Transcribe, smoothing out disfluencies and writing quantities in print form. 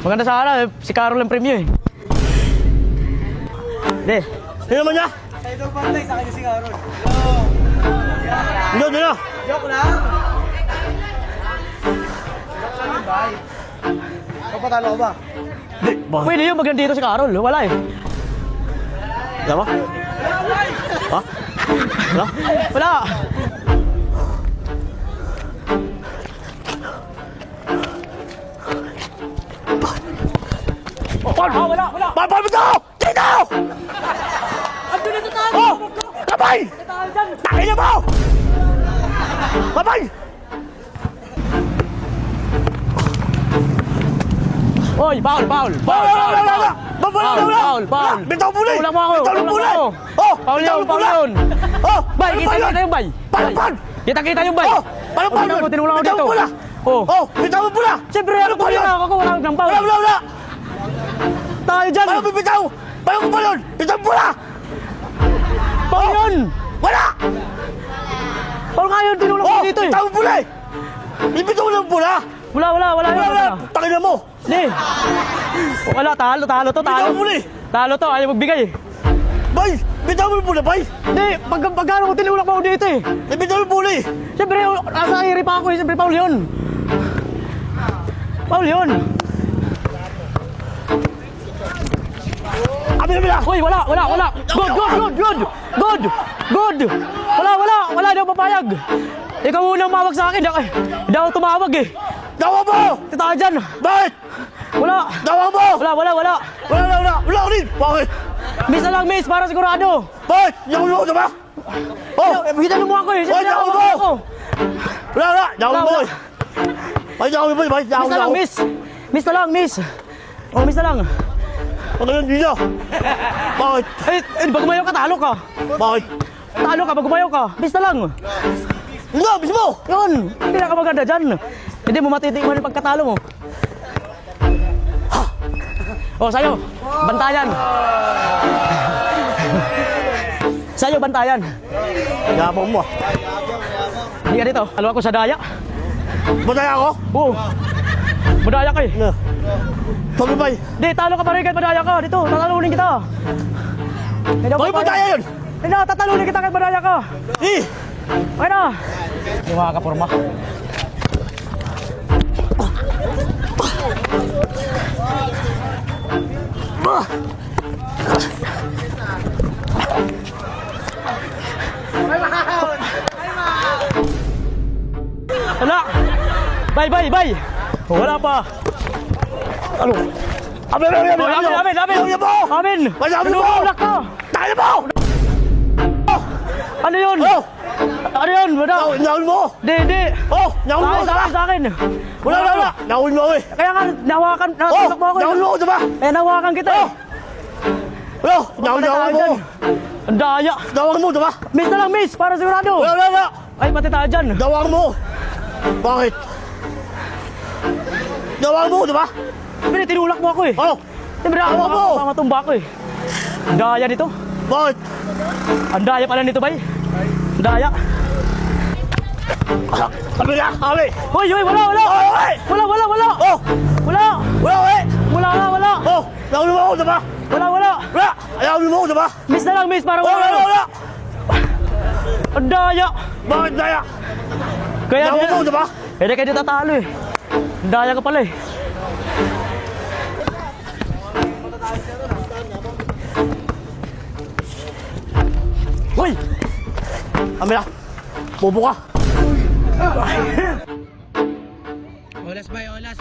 Maganda sana, si Carol ang premyo eh. Hindi. Sino naman niya? Sa ito pantay, sa kanya si Carol. Hindi, hindi na. Joke lang. Joke lang yun, bay. Kapatalo ka ba? Hindi, bakit? Pwede yun, maganda dito si Carol. Wala eh. Wala ba? Ha? Wala? Wala. Paul! Wala. Paul, Paul, dito! Dito! Andun na sa taas. Oh! Kapay! Takin niyo mo! Kapay! Oy, Paul. Paul! Bitaw mo Kulang mo ako. Bitaw mo Kulang ako. Oh! Paul Bitaw yun, mo Paul yun. Oh! Bay, Ano ba yun? kita yung bay. Paul! Kita yung bay. Oh! Paano pa yun? Tinulang ako Bitaw dito. mo pula! Oh. Oh! Bitaw mo pula! Siyempre, ano pa yun? Ako wala ng Paul. Wala! Tayo dyan. Paano bibitaw? Paano ko pa yun? Bitaw mo pula! Paul yun. Wala! Paul nga yun, tinulang ko dito eh. Bitaw mo pula eh! Bibitaw mo ng pula! Wala yun. Wala! Takin na mo! Hindi. Wala, talo to. Bitaw mo pula eh! Talo to, ayaw magbigay eh. Bay! Bitaw mo ng pula, bay! Hindi, pagkano ko tinulak mo ako dito eh. Bitaw mo ng pula eh! Siyempre, nasa iri pa ako eh. Siyempre, Paul yun. Abila! Uy, wala. Good. Wala, di ako papayag. Ikaw unang mawag sa akin. Hindi ako tumawag eh. Dawa mo! Tita dyan. Bakit? Wala. Dawa mo! Wala. Wala ko rin! Bakit? Miss na lang, miss, para sigurado. Bakit? Yaw mo, diba? Oh! Hitan mo ako eh. Wala, Siyempre, ako ako. mo. Wala! Yaw Wala, mo! wala. Ay, yaw mo, bakit? Miss na lang, miss. Miss na lang, miss. Oh, miss na lang. Ano yun dito? Bakit? Eh, pag umayaw ka, talo ka. Bakit? Talo ka, pag umayaw ka. Miss na lang. Nga, mismo! Yun, hindi na ka maganda dyan. Hindi mo matitikman yung pagkatalo mo. Oh, sa'yo, bantayan. Sa'yo, bantayan. Yabang mo. Hindi ka dito, halo ako sa daya. Matay ako? Oo, madaya ka eh. Nga. Pagibay. Di, talo ka pa rin kahit madaya ka. Dito, tatalunin kita. Bakit matay yun? Hindi na, tatalunin kita kahit madaya ka. Eh! Okay na. Hindi makakapurma. Wala. Bye. Wala pa. Ano? Amin! Amin. Tinulak ka. Tayo mo! Ano yun? Oh! Ano yun? Nahul mo! Di. Oh! Nahul mo! Sa akin. Wala! Nahul mo eh! Kaya nga, nahawakan. Oh! Natulak mo ako. Nahul mo! Diba? Eh, nahawakan kita eh. Wala! Nahul mo! Ang daya. Dawang mo! Diba? Miss na lang, miss. Para sigurado. Wala! Ay, pati tayo dyan. Dawang mo! Bakit? Dawang mo! Diba? Siyempre, tinulak mo ako eh. Oh! Siyempre, ako Dawang mo! matumba ako eh. Ang daya nito. Bakit? Ang daya pala nito, bay. Ang daya. Sabi na! Kami! Hoy, wala. Oh! Okay! Wala. Oh! Wala. Wala! Okay! Wala. Oh! Nahul mo! Diba? Wala. Wala! Nahul mo! Diba? Miss na lang, miss. Para Wala! Ang daya. Bakit daya? Kaya Nahul mo! Diba? Kaya kayo tatalo eh. Ang daya ka pala eh. Hoy! Kami na! Bobo ka! Olas, bay, olas.